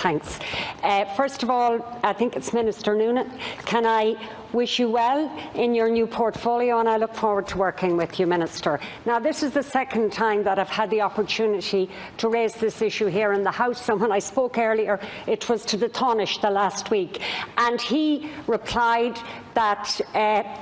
Thanks. First of all, I think it's Minister Noonan. Can I wish you well in your new portfolio, and I look forward to working with you, Minister. Now, this is the second time that I've had the opportunity to raise this issue here in the House, and when I spoke earlier, it was to the Taoiseach last week, and he replied that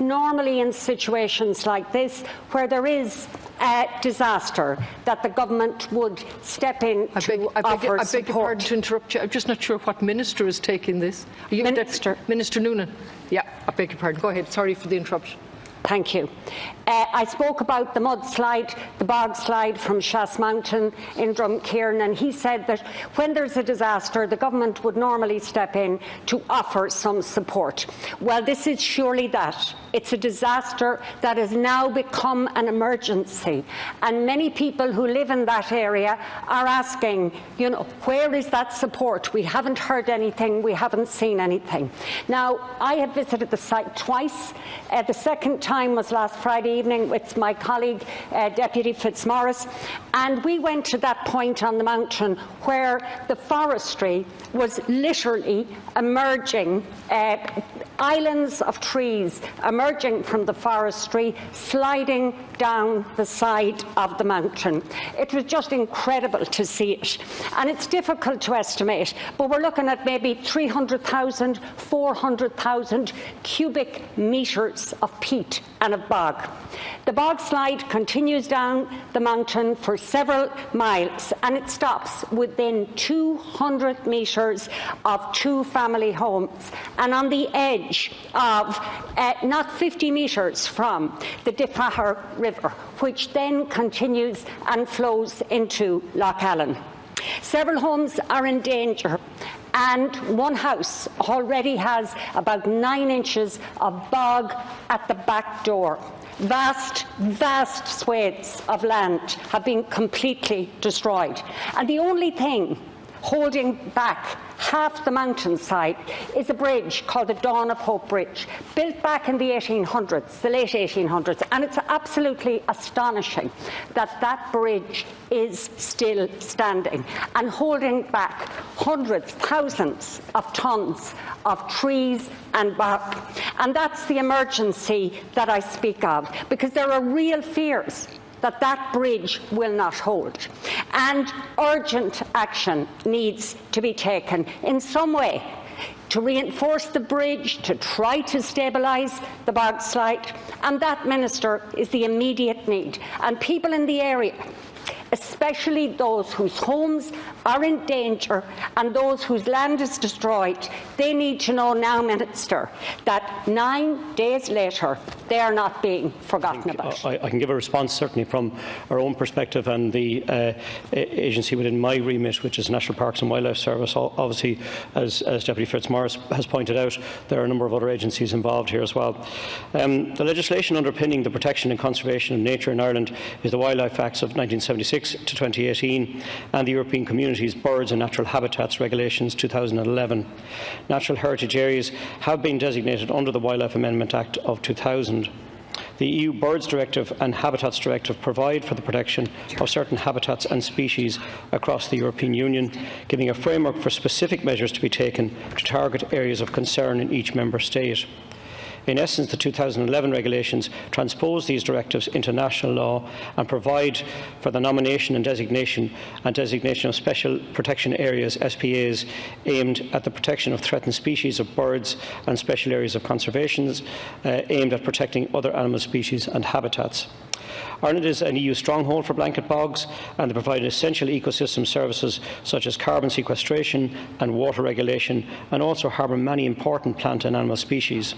normally in situations like this, where there is a disaster, that the government would step in to offer support. I beg your pardon to interrupt you. I'm just not sure what minister is taking this. Minister Noonan. Yeah, I beg your pardon. Go ahead. Sorry for the interruption. Thank you. I spoke about the mudslide, the bog slide from Shas Mountain in Drumkeeran, and he said that when there's a disaster, the government would normally step in to offer some support. Well, this is surely that. It's a disaster that has now become an emergency, and many people who live in that area are asking, you know, where is that support? We haven't heard anything, we haven't seen anything. Now, I have visited the site twice. The second time was last Friday evening with my colleague, Deputy Fitzmaurice, and we went to that point on the mountain where the forestry was literally emerging, islands of trees emerging from the forestry, sliding down the side of the mountain. It was just incredible to see it, and it's difficult to estimate, but we're looking at maybe 300,000, 400,000 cubic metres of peat and of bog. The bog slide continues down the mountain for several miles, and it stops within 200 metres of two family homes and on the edge of not 50 metres from the Diffahar River, which then continues and flows into Lough Allen. Several homes are in danger, and one house already has about 9 inches of bog at the back door. Vast, vast swathes of land have been completely destroyed, and the only thing holding back half the mountainside is a bridge called the Dawn of Hope Bridge, built back in the 1800s, the late 1800s, and it's absolutely astonishing that that bridge is still standing and holding back hundreds, thousands of tonnes of trees and bark. And that's the emergency that I speak of, because there are real fears that that bridge will not hold. And urgent action needs to be taken in some way to reinforce the bridge, to try to stabilise the bog slide. And that, Minister, is the immediate need. And people in the area, especially those whose homes are in danger and those whose land is destroyed, they need to know now, Minister, that 9 days later they are not being forgotten about. I can give a response certainly from our own perspective, and the agency within my remit, which is National Parks and Wildlife Service. Obviously, as Deputy Fitzmaurice has pointed out, there are a number of other agencies involved here as well. The legislation underpinning the protection and conservation of nature in Ireland is the Wildlife Acts of 1976 to 2018 and the European Community's Birds and Natural Habitats Regulations 2011. Natural heritage areas have been designated under the Wildlife Amendment Act of 2000. The EU Birds Directive and Habitats Directive provide for the protection of certain habitats and species across the European Union, giving a framework for specific measures to be taken to target areas of concern in each member state. In essence, the 2011 regulations transpose these directives into national law and provide for the nomination and designation of special protection areas, SPAs, aimed at the protection of threatened species of birds, and special areas of conservation aimed at protecting other animal species and habitats. Ireland is an EU stronghold for blanket bogs, and they provide essential ecosystem services such as carbon sequestration and water regulation, and also harbour many important plant and animal species.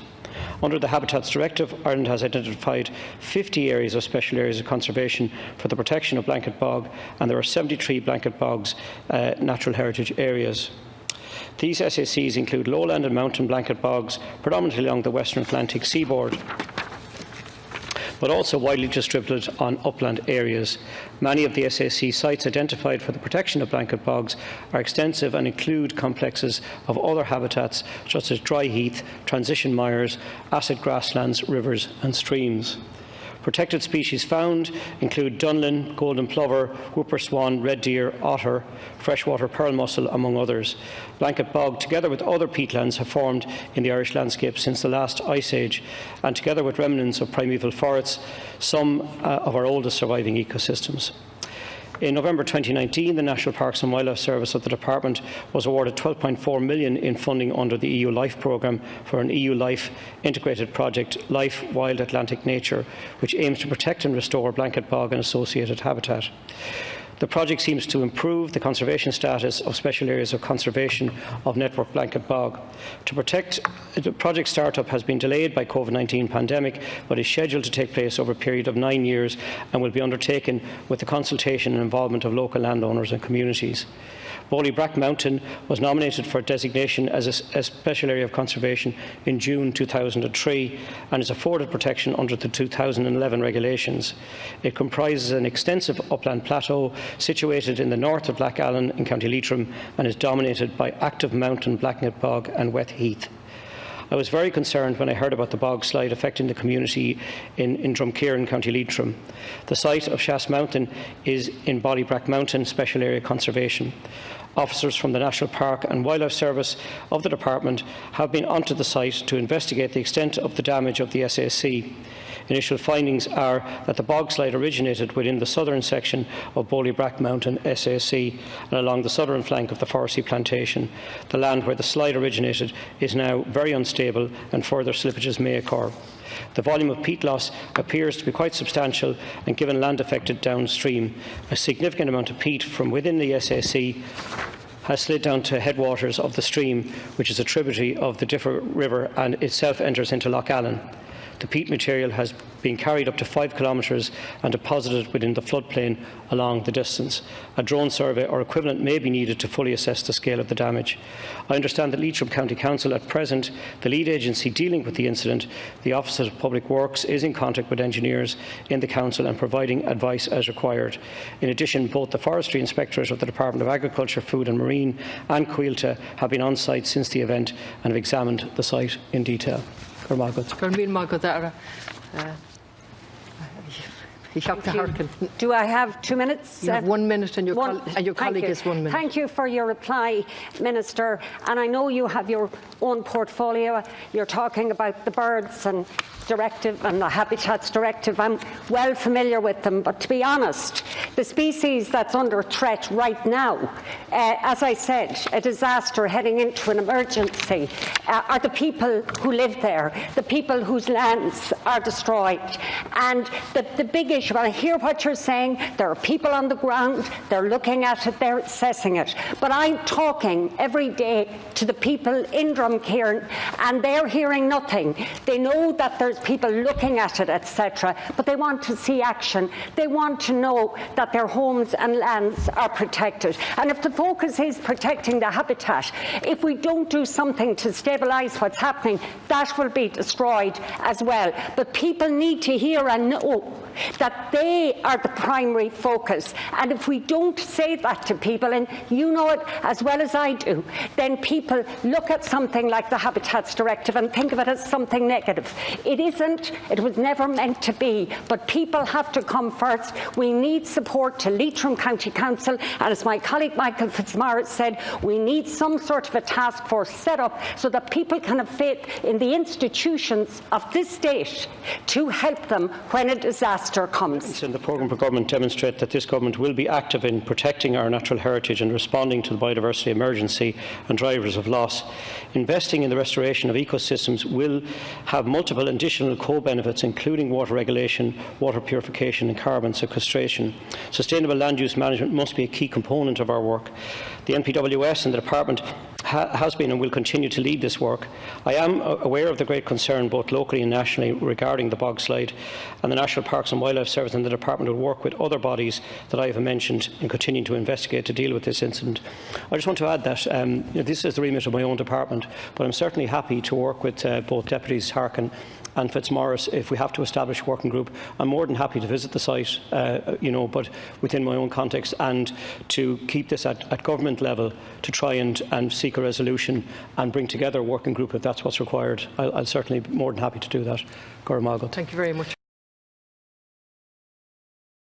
Under the Habitats Directive, Ireland has identified 50 areas of special areas of conservation for the protection of blanket bog, and there are 73 blanket bogs natural heritage areas. These SACs include lowland and mountain blanket bogs, predominantly along the Western Atlantic seaboard, but also widely distributed on upland areas. Many of the SAC sites identified for the protection of blanket bogs are extensive and include complexes of other habitats such as dry heath, transition mires, acid grasslands, rivers and streams. Protected species found include dunlin, golden plover, whooper swan, red deer, otter, freshwater pearl mussel, among others. Blanket bog, together with other peatlands, have formed in the Irish landscape since the last ice age, and together with remnants of primeval forests, some of our oldest surviving ecosystems. In November 2019, the National Parks and Wildlife Service of the Department was awarded £12.4 million in funding under the EU LIFE programme for an EU LIFE integrated project, LIFE Wild Atlantic Nature, which aims to protect and restore blanket bog and associated habitat. The project seems to improve the conservation status of special areas of conservation of network blanket bog. The project start-up has been delayed by COVID-19 pandemic, but is scheduled to take place over a period of 9 years and will be undertaken with the consultation and involvement of local landowners and communities. Brack Mountain was nominated for designation as a special area of conservation in June 2003 and is afforded protection under the 2011 regulations. It comprises an extensive upland plateau situated in the north of Blackallen in County Leitrim and is dominated by active mountain blanket bog and wet heath. I was very concerned when I heard about the bog slide affecting the community in Drumkeeran, County Leitrim. The site of Shas Mountain is in Brack Mountain Special Area Conservation. Officers from the National Park and Wildlife Service of the Department have been onto the site to investigate the extent of the damage of the SAC. Initial findings are that the bog slide originated within the southern section of Brack Mountain SAC and along the southern flank of the forestry plantation. The land where the slide originated is now very unstable and further slippages may occur. The volume of peat loss appears to be quite substantial, and given land affected downstream, a significant amount of peat from within the SAC has slid down to headwaters of the stream, which is a tributary of the Differ River and itself enters into Lough Allen. The peat material has been carried up to 5 kilometres and deposited within the floodplain along the distance. A drone survey or equivalent may be needed to fully assess the scale of the damage. I understand that Leitrim County Council at present, the lead agency dealing with the incident, the Office of Public Works, is in contact with engineers in the Council and providing advice as required. In addition, both the Forestry Inspectorate of the Department of Agriculture, Food and Marine and Cuilta have been on site since the event and have examined the site in detail. Do I have 2 minutes? You have 1 minute and your colleague has 1 minute. Thank you for your reply, Minister. And I know you have your own portfolio. You're talking about the birds and directive and the Habitats Directive. I'm well familiar with them, but to be honest, the species that's under threat right now, as I said, a disaster heading into an emergency, are the people who live there, the people whose lands are destroyed. And the big issue, I hear what you're saying, there are people on the ground, they're looking at it, they're assessing it. But I'm talking every day to the people in Drumkeeran, and they're hearing nothing. They know that there's people looking at it, etc., but they want to see action. They want to know that their homes and lands are protected. And if the focus is protecting the habitat, if we don't do something to stabilise what's happening, that will be destroyed as well. But people need to hear and know that they are the primary focus. And if we don't say that to people, and you know it as well as I do, then people look at something like the Habitats Directive and think of it as something negative. It isn't. It was never meant to be. But people have to come first. We need support to Leitrim County Council, and as my colleague Michael Fitzmaurice said, we need some sort of a task force set up so that people can have faith in the institutions of this state to help them when a disaster comes. The programme for government demonstrate that this government will be active in protecting our natural heritage and responding to the biodiversity emergency and drivers of loss. Investing in the restoration of ecosystems will have multiple additional co-benefits, including water regulation, water purification and carbon sequestration. Sustainable land use management must be a key component of our work. The NPWS and the Department has been and will continue to lead this work. I am aware of the great concern both locally and nationally regarding the bog slide, and the National Parks and Wildlife Service and the Department will work with other bodies that I have mentioned in continuing to investigate to deal with this incident. I just want to add that this is the remit of my own department, but I'm certainly happy to work with both Deputies Harkin and Fitzmaurice if we have to establish a working group. I'm more than happy to visit the site, but within my own context, and to keep this at government level to try and seek a resolution and bring together a working group if that's what's required. I'll certainly be more than happy to do that. Thank you very much.